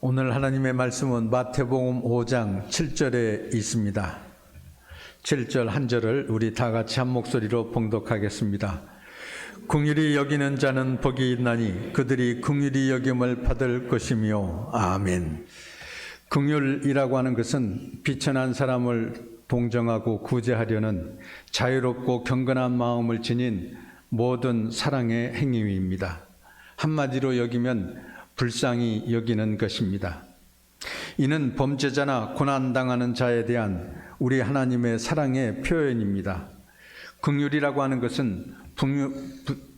오늘 하나님의 말씀은 마태복음 5장 7절에 있습니다. 7절 한 절을 우리 다 같이 한 목소리로 봉독하겠습니다. 긍휼히 여기는 자는 복이 있나니 그들이 긍휼히 여김을 받을 것이며. 아멘. 긍휼이라고 하는 것은 비천한 사람을 동정하고 구제하려는 자유롭고 경건한 마음을 지닌 모든 사랑의 행위입니다. 한마디로 여기면 불쌍히 여기는 것입니다. 이는 범죄자나 고난당하는 자에 대한 우리 하나님의 사랑의 표현입니다. 긍휼이라고 하는 것은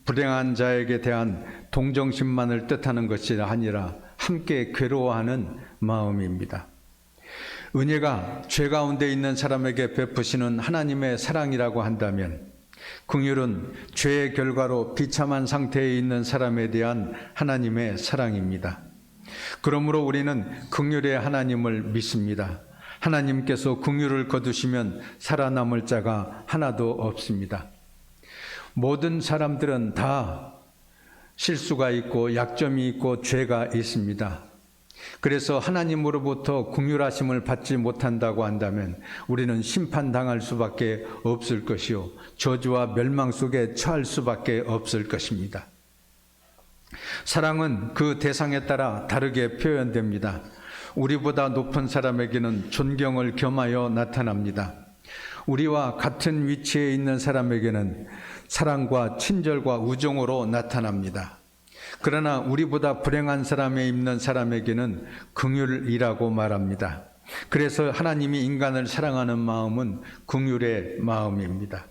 불행한 자에게 대한 동정심만을 뜻하는 것이 아니라 함께 괴로워하는 마음입니다. 은혜가 죄 가운데 있는 사람에게 베푸시는 하나님의 사랑이라고 한다면, 긍휼은 죄의 결과로 비참한 상태에 있는 사람에 대한 하나님의 사랑입니다. 그러므로 우리는 긍휼의 하나님을 믿습니다. 하나님께서 긍휼을 거두시면 살아남을 자가 하나도 없습니다. 모든 사람들은 다 실수가 있고 약점이 있고 죄가 있습니다. 그래서 하나님으로부터 긍휼하심을 받지 못한다고 한다면 우리는 심판당할 수밖에 없을 것이요, 저주와 멸망 속에 처할 수밖에 없을 것입니다. 사랑은 그 대상에 따라 다르게 표현됩니다. 우리보다 높은 사람에게는 존경을 겸하여 나타납니다. 우리와 같은 위치에 있는 사람에게는 사랑과 친절과 우정으로 나타납니다. 그러나 우리보다 불행한 사람에 있는 사람에게는 긍휼이라고 말합니다. 그래서 하나님이 인간을 사랑하는 마음은 긍휼의 마음입니다.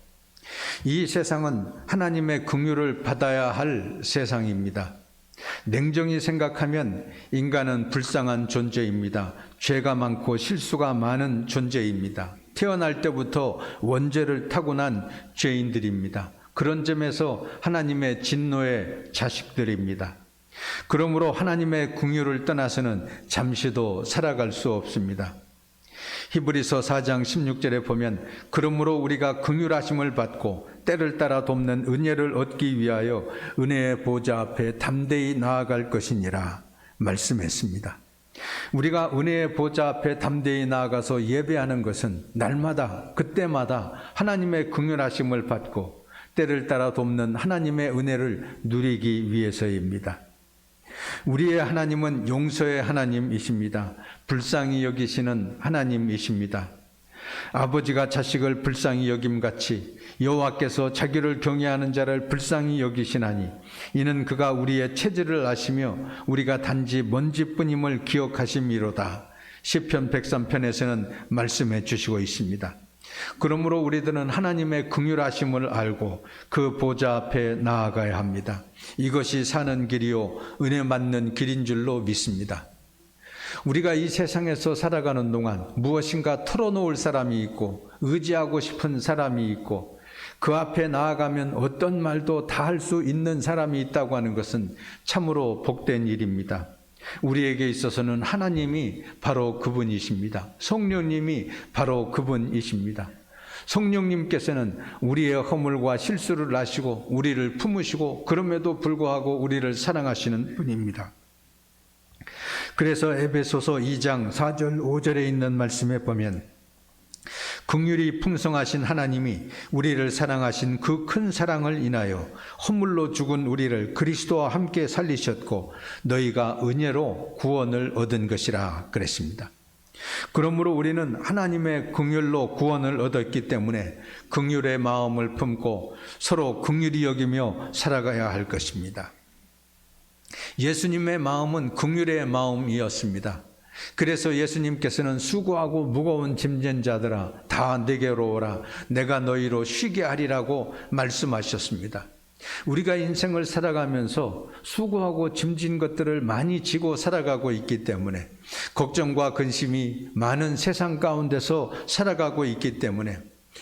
이 세상은 하나님의 긍휼을 받아야 할 세상입니다. 냉정히 생각하면 인간은 불쌍한 존재입니다. 죄가 많고 실수가 많은 존재입니다. 태어날 때부터 원죄를 타고난 죄인들입니다. 그런 점에서 하나님의 진노의 자식들입니다. 그러므로 하나님의 긍휼을 떠나서는 잠시도 살아갈 수 없습니다. 히브리서 4장 16절에 보면, 그러므로 우리가 긍휼하심을 받고 때를 따라 돕는 은혜를 얻기 위하여 은혜의 보좌 앞에 담대히 나아갈 것이니라 말씀했습니다. 우리가 은혜의 보좌 앞에 담대히 나아가서 예배하는 것은 날마다 그때마다 하나님의 긍휼하심을 받고 때를 따라 돕는 하나님의 은혜를 누리기 위해서입니다. 우리의 하나님은 용서의 하나님이십니다. 불쌍히 여기시는 하나님이십니다. 아버지가 자식을 불쌍히 여김같이 여호와께서 자기를 경외하는 자를 불쌍히 여기시나니 이는 그가 우리의 체질을 아시며 우리가 단지 먼지뿐임을 기억하심이로다. 시편 103편에서는 말씀해 주시고 있습니다. 그러므로 우리들은 하나님의 긍휼하심을 알고 그 보좌 앞에 나아가야 합니다. 이것이 사는 길이요 은혜 받는 길인 줄로 믿습니다. 우리가 이 세상에서 살아가는 동안 무엇인가 털어놓을 사람이 있고 의지하고 싶은 사람이 있고 그 앞에 나아가면 어떤 말도 다 할 수 있는 사람이 있다고 하는 것은 참으로 복된 일입니다. 우리에게 있어서는 하나님이 바로 그분이십니다. 성령님이 바로 그분이십니다. 성령님께서는 우리의 허물과 실수를 아시고 우리를 품으시고 그럼에도 불구하고 우리를 사랑하시는 분입니다. 그래서 에베소서 2장 4절 5절에 있는 말씀에 보면, 긍휼이 풍성하신 하나님이 우리를 사랑하신 그 큰 사랑을 인하여 허물로 죽은 우리를 그리스도와 함께 살리셨고 너희가 은혜로 구원을 얻은 것이라 그랬습니다. 그러므로 우리는 하나님의 긍휼로 구원을 얻었기 때문에 긍휼의 마음을 품고 서로 긍휼히 여기며 살아가야 할 것입니다. 예수님의 마음은 긍휼의 마음이었습니다. 그래서 예수님께서는 수고하고 무거운 짐진 자들아 다 내게로 오라, 내가 너희로 쉬게 하리라고 말씀하셨습니다. 우리가 인생을 살아가면서 수고하고 짐진 것들을 많이 지고 살아가고 있기 때문에, 걱정과 근심이 많은 세상 가운데서 살아가고 있기 때문에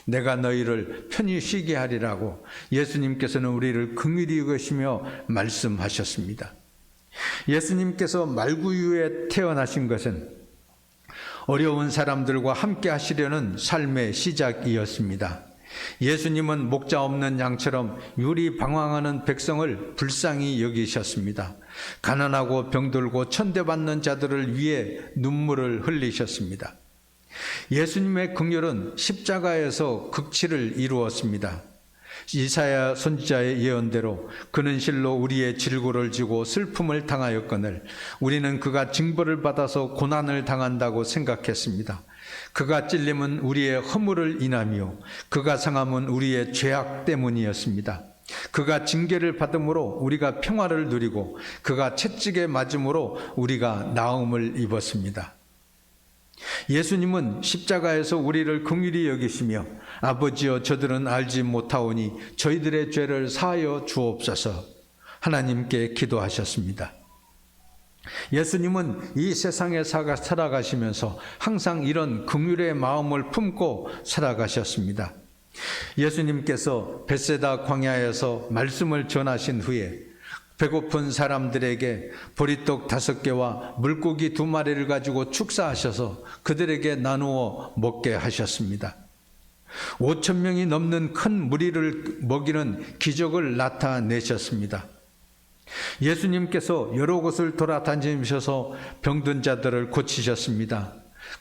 내가 너희를 편히 쉬게 하리라고 예수님께서는 우리를 긍휼히 여기시며 말씀하셨습니다. 예수님께서 말구유에 태어나신 것은 어려운 사람들과 함께 하시려는 삶의 시작이었습니다. 예수님은 목자 없는 양처럼 유리방황하는 백성을 불쌍히 여기셨습니다. 가난하고 병들고 천대받는 자들을 위해 눈물을 흘리셨습니다. 예수님의 긍휼은 십자가에서 극치를 이루었습니다. 이사야 선지자의 예언대로 그는 실로 우리의 질고를 지고 슬픔을 당하였거늘 우리는 그가 징벌을 받아서 고난을 당한다고 생각했습니다. 그가 찔림은 우리의 허물을 인하며 그가 상함은 우리의 죄악 때문이었습니다. 그가 징계를 받음으로 우리가 평화를 누리고 그가 채찍에 맞음으로 우리가 나음을 입었습니다. 예수님은 십자가에서 우리를 긍휼히 여기시며 아버지여 저들은 알지 못하오니 저희들의 죄를 사하여 주옵소서 하나님께 기도하셨습니다. 예수님은 이 세상에 살아가시면서 항상 이런 긍휼의 마음을 품고 살아가셨습니다. 예수님께서 벳세다 광야에서 말씀을 전하신 후에 배고픈 사람들에게 보리떡 5개와 물고기 2마리를 가지고 축사하셔서 그들에게 나누어 먹게 하셨습니다. 5,000명이 넘는 큰 무리를 먹이는 기적을 나타내셨습니다. 예수님께서 여러 곳을 돌아다니셔서 병든 자들을 고치셨습니다.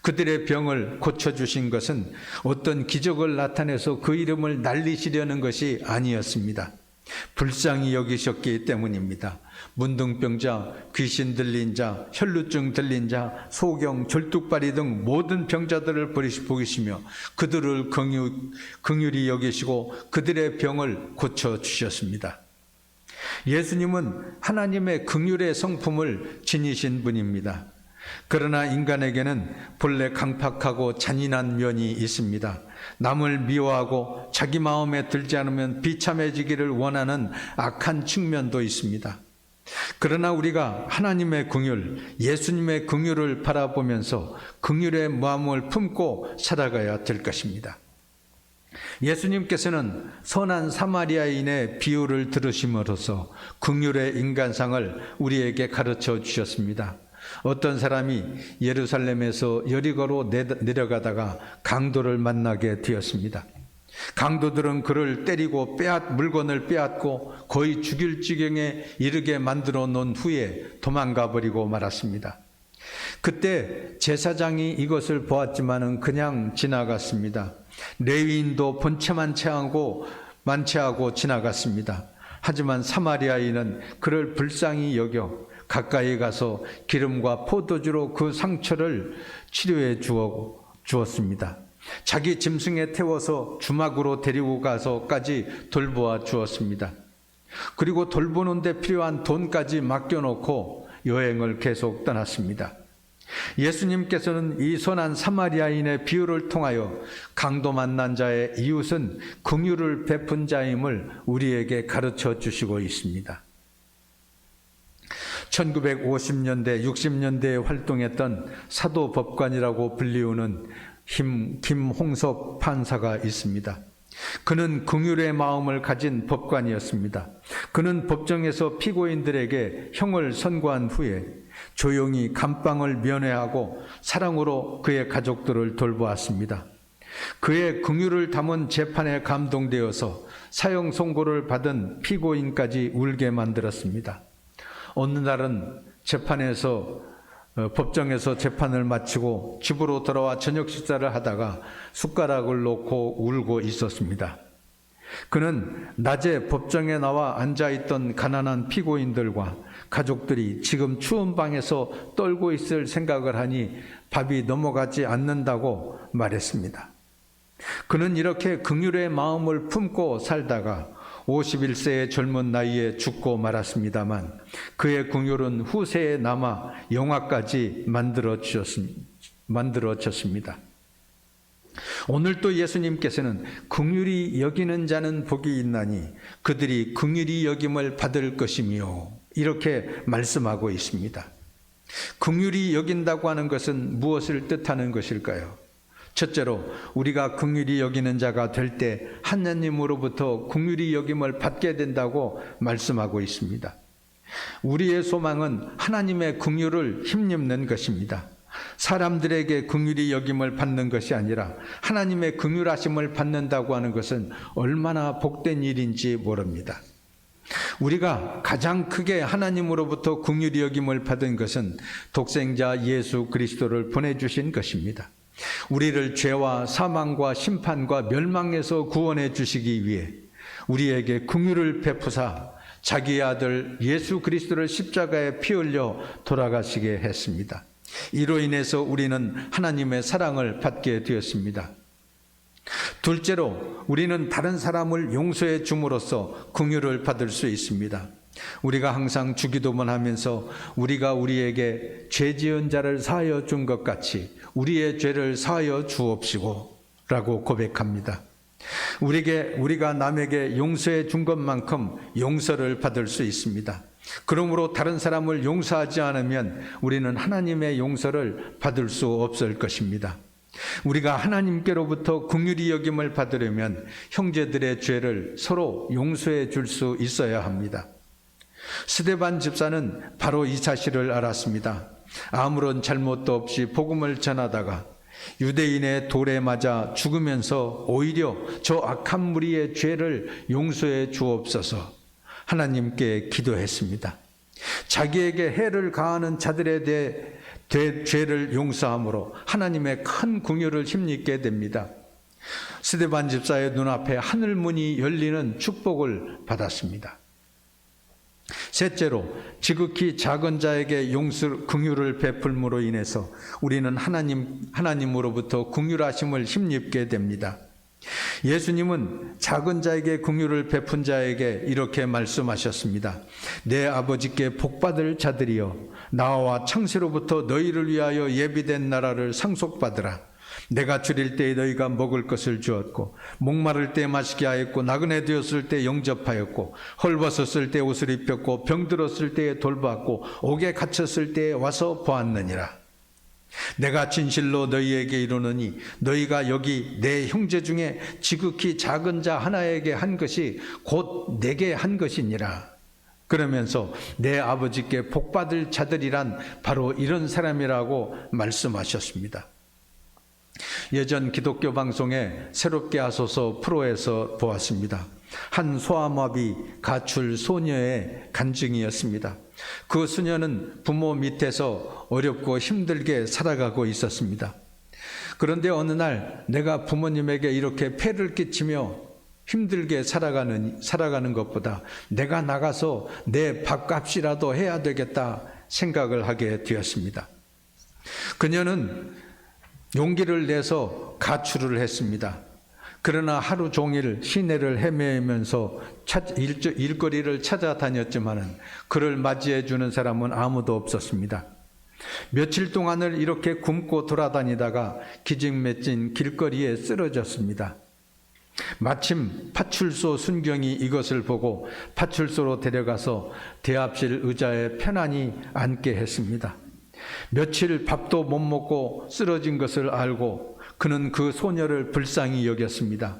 그들의 병을 고쳐주신 것은 어떤 기적을 나타내서 그 이름을 날리시려는 것이 아니었습니다. 불쌍히 여기셨기 때문입니다. 문둥병자, 귀신 들린 자, 혈루증 들린 자, 소경, 절뚝발이 등 모든 병자들을 보시며 그들을 긍휼히 여기시고 그들의 병을 고쳐주셨습니다. 예수님은 하나님의 긍휼의 성품을 지니신 분입니다. 그러나 인간에게는 본래 강팍하고 잔인한 면이 있습니다. 남을 미워하고 자기 마음에 들지 않으면 비참해지기를 원하는 악한 측면도 있습니다. 그러나 우리가 하나님의 긍휼, 예수님의 긍휼을 바라보면서 긍휼의 마음을 품고 살아가야 될 것입니다. 예수님께서는 선한 사마리아인의 비유를 들으심으로써 긍휼의 인간상을 우리에게 가르쳐 주셨습니다. 어떤 사람이 예루살렘에서 여리고로 내려가다가 강도를 만나게 되었습니다. 강도들은 그를 때리고 물건을 빼앗고 거의 죽일 지경에 이르게 만들어 놓은 후에 도망가 버리고 말았습니다. 그때 제사장이 이것을 보았지만은 그냥 지나갔습니다. 레위인도 본체만 만체하고 지나갔습니다. 하지만 사마리아인은 그를 불쌍히 여겨 가까이 가서 기름과 포도주로 그 상처를 치료해 주었습니다. 자기 짐승에 태워서 주막으로 데리고 가서까지 돌보아 주었습니다. 그리고 돌보는 데 필요한 돈까지 맡겨놓고 여행을 계속 떠났습니다. 예수님께서는 이 선한 사마리아인의 비유를 통하여 강도 만난 자의 이웃은 긍휼을 베푼 자임을 우리에게 가르쳐 주시고 있습니다. 1950년대, 60년대에 활동했던 사도법관이라고 불리우는 김홍석 판사가 있습니다. 그는 긍휼의 마음을 가진 법관이었습니다. 그는 법정에서 피고인들에게 형을 선고한 후에 조용히 감방을 면회하고 사랑으로 그의 가족들을 돌보았습니다. 그의 긍휼을 담은 재판에 감동되어서 사형 선고를 받은 피고인까지 울게 만들었습니다. 어느 날은 법정에서 재판을 마치고 집으로 돌아와 저녁 식사를 하다가 숟가락을 놓고 울고 있었습니다. 그는 낮에 법정에 나와 앉아있던 가난한 피고인들과 가족들이 지금 추운 방에서 떨고 있을 생각을 하니 밥이 넘어가지 않는다고 말했습니다. 그는 이렇게 긍휼의 마음을 품고 살다가 51세의 젊은 나이에 죽고 말았습니다만 그의 긍휼은 후세에 남아 영화까지 만들어졌습니다. 오늘도 예수님께서는 긍휼히 여기는 자는 복이 있나니 그들이 긍휼히 여김을 받을 것이며 이렇게 말씀하고 있습니다. 긍휼히 여긴다고 하는 것은 무엇을 뜻하는 것일까요? 첫째로 우리가 긍휼히 여기는 자가 될 때 하나님으로부터 긍휼히 여김을 받게 된다고 말씀하고 있습니다. 우리의 소망은 하나님의 긍휼을 힘입는 것입니다. 사람들에게 긍휼히 여김을 받는 것이 아니라 하나님의 긍휼하심을 받는다고 하는 것은 얼마나 복된 일인지 모릅니다. 우리가 가장 크게 하나님으로부터 긍휼히 여김을 받은 것은 독생자 예수 그리스도를 보내주신 것입니다. 우리를 죄와 사망과 심판과 멸망에서 구원해 주시기 위해 우리에게 긍휼을 베푸사 자기의 아들 예수 그리스도를 십자가에 피 흘려 돌아가시게 했습니다. 이로 인해서 우리는 하나님의 사랑을 받게 되었습니다. 둘째로 우리는 다른 사람을 용서해 줌으로써 긍휼을 받을 수 있습니다. 우리가 항상 주기도문 하면서 우리가 우리에게 죄 지은 자를 사하여 준 것 같이 우리의 죄를 사하여 주옵시고 라고 고백합니다. 우리가 남에게 용서해 준 것만큼 용서를 받을 수 있습니다. 그러므로 다른 사람을 용서하지 않으면 우리는 하나님의 용서를 받을 수 없을 것입니다. 우리가 하나님께로부터 긍휼히 여김을 받으려면 형제들의 죄를 서로 용서해 줄 수 있어야 합니다. 스데반 집사는 바로 이 사실을 알았습니다. 아무런 잘못도 없이 복음을 전하다가 유대인의 돌에 맞아 죽으면서 오히려 저 악한 무리의 죄를 용서해 주옵소서 하나님께 기도했습니다. 자기에게 해를 가하는 자들에 대해 죄를 용서함으로 하나님의 큰 긍휼을 힘입게 됩니다. 스데반 집사의 눈앞에 하늘문이 열리는 축복을 받았습니다. 셋째로 지극히 작은 자에게 긍휼을 베풀므로 인해서 우리는 하나님으로부터 긍휼하심을 힘입게 됩니다. 예수님은 작은 자에게 긍휼을 베푼 자에게 이렇게 말씀하셨습니다. 내 아버지께 복받을 자들이여 나와 창세로부터 너희를 위하여 예비된 나라를 상속받으라. 내가 줄일 때에 너희가 먹을 것을 주었고 목마를 때 마시게 하였고 나그네 되었을 때 영접하였고 헐벗었을 때 옷을 입혔고 병들었을 때에 돌봤고 옥에 갇혔을 때에 와서 보았느니라. 내가 진실로 너희에게 이르노니 너희가 여기 내 형제 중에 지극히 작은 자 하나에게 한 것이 곧 내게 한 것이니라. 그러면서 내 아버지께 복받을 자들이란 바로 이런 사람이라고 말씀하셨습니다. 예전 기독교 방송에 새롭게 하소서 프로에서 보았습니다. 한 소아마비 가출 소녀의 간증이었습니다. 그 수녀는 부모 밑에서 어렵고 힘들게 살아가고 있었습니다. 그런데 어느 날 내가 부모님에게 이렇게 폐를 끼치며 힘들게 살아가는 것보다 내가 나가서 내 밥값이라도 해야 되겠다 생각을 하게 되었습니다. 그녀는 용기를 내서 가출을 했습니다. 그러나 하루 종일 시내를 헤매면서 일거리를 찾아다녔지만 그를 맞이해 주는 사람은 아무도 없었습니다. 며칠 동안을 이렇게 굶고 돌아다니다가 기진맥진 길거리에 쓰러졌습니다. 마침 파출소 순경이 이것을 보고 파출소로 데려가서 대합실 의자에 편안히 앉게 했습니다. 며칠 밥도 못 먹고 쓰러진 것을 알고 그는 그 소녀를 불쌍히 여겼습니다.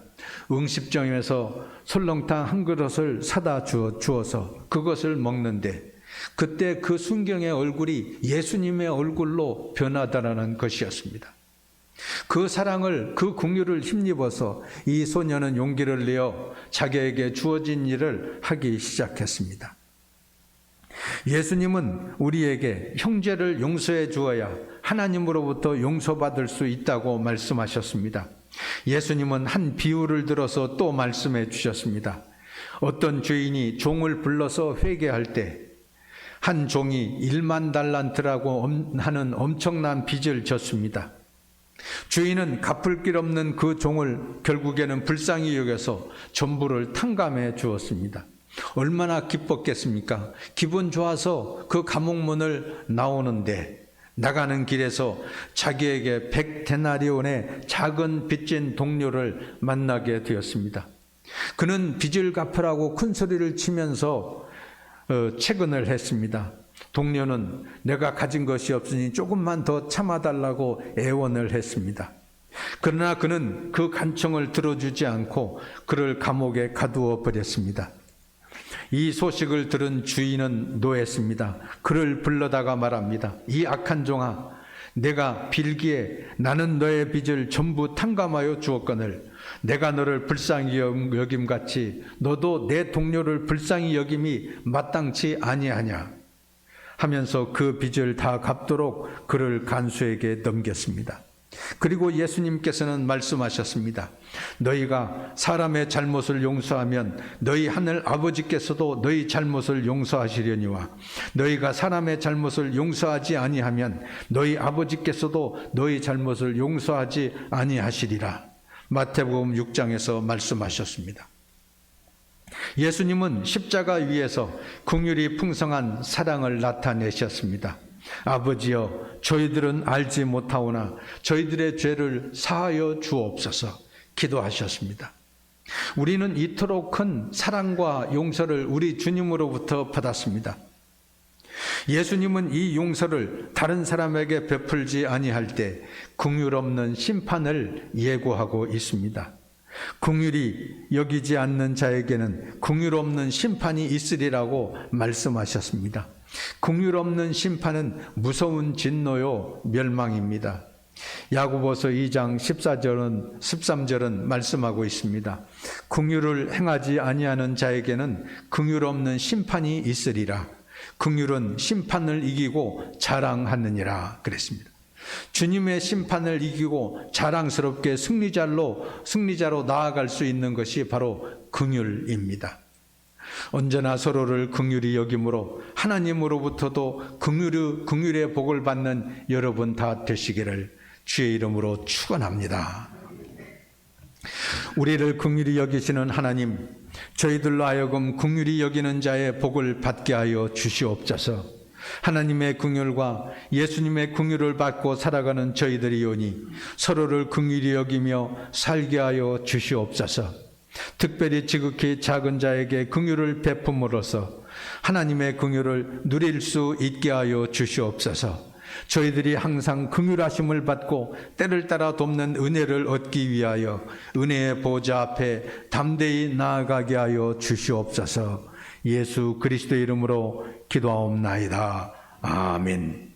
응십점에서 설렁탕 한 그릇을 사다 주어서 그것을 먹는데 그때 그 순경의 얼굴이 예수님의 얼굴로 변하다라는 것이었습니다. 그 사랑을, 그 긍휼을 힘입어서 이 소녀는 용기를 내어 자기에게 주어진 일을 하기 시작했습니다. 예수님은 우리에게 형제를 용서해 주어야 하나님으로부터 용서받을 수 있다고 말씀하셨습니다. 예수님은 한 비유를 들어서 또 말씀해 주셨습니다. 어떤 죄인이 종을 불러서 회개할 때 한 종이 1만 달란트라고 하는 엄청난 빚을 졌습니다. 주인은 갚을 길 없는 그 종을 결국에는 불쌍히 여겨서 전부를 탕감해 주었습니다. 얼마나 기뻤겠습니까? 기분 좋아서 그 감옥문을 나오는데 나가는 길에서 자기에게 100데나리온의 작은 빚진 동료를 만나게 되었습니다. 그는 빚을 갚으라고 큰 소리를 치면서 채근을 했습니다. 동료는 내가 가진 것이 없으니 조금만 더 참아달라고 애원을 했습니다. 그러나 그는 그 간청을 들어주지 않고 그를 감옥에 가두어 버렸습니다. 이 소식을 들은 주인은 노했습니다. 그를 불러다가 말합니다. 이 악한 종아, 내가 빌기에 나는 너의 빚을 전부 탕감하여 주었거늘 내가 너를 불쌍히 여김같이 너도 내 동료를 불쌍히 여김이 마땅치 아니하냐 하면서 그 빚을 다 갚도록 그를 간수에게 넘겼습니다. 그리고 예수님께서는 말씀하셨습니다. 너희가 사람의 잘못을 용서하면 너희 하늘 아버지께서도 너희 잘못을 용서하시려니와 너희가 사람의 잘못을 용서하지 아니하면 너희 아버지께서도 너희 잘못을 용서하지 아니하시리라. 마태복음 6장에서 말씀하셨습니다. 예수님은 십자가 위에서 긍휼이 풍성한 사랑을 나타내셨습니다. 아버지여, 저희들은 알지 못하오나 저희들의 죄를 사하여 주옵소서 기도하셨습니다. 우리는 이토록 큰 사랑과 용서를 우리 주님으로부터 받았습니다. 예수님은 이 용서를 다른 사람에게 베풀지 아니할 때 긍휼 없는 심판을 예고하고 있습니다. 긍휼히 여기지 않는 자에게는 긍휼 없는 심판이 있으리라고 말씀하셨습니다. 긍휼 없는 심판은 무서운 진노요 멸망입니다. 야고보서 2장 13절은 말씀하고 있습니다. 긍휼을 행하지 아니하는 자에게는 긍휼 없는 심판이 있으리라. 긍휼은 심판을 이기고 자랑하느니라 그랬습니다. 주님의 심판을 이기고 자랑스럽게 승리자로 나아갈 수 있는 것이 바로 긍휼입니다. 언제나 서로를 긍휼히 여김으로 하나님으로부터도 긍휼의 복을 받는 여러분 다 되시기를 주의 이름으로 축원합니다. 우리를 긍휼히 여기시는 하나님, 저희들로 하여금 긍휼히 여기는 자의 복을 받게 하여 주시옵소서. 하나님의 긍휼과 예수님의 긍휼을 받고 살아가는 저희들이오니 서로를 긍휼히 여기며 살게 하여 주시옵소서. 특별히 지극히 작은 자에게 긍휼을 베품으로써 하나님의 긍휼을 누릴 수 있게 하여 주시옵소서. 저희들이 항상 긍휼하심을 받고 때를 따라 돕는 은혜를 얻기 위하여 은혜의 보좌 앞에 담대히 나아가게 하여 주시옵소서. 예수 그리스도의 이름으로 기도하옵나이다. 아멘.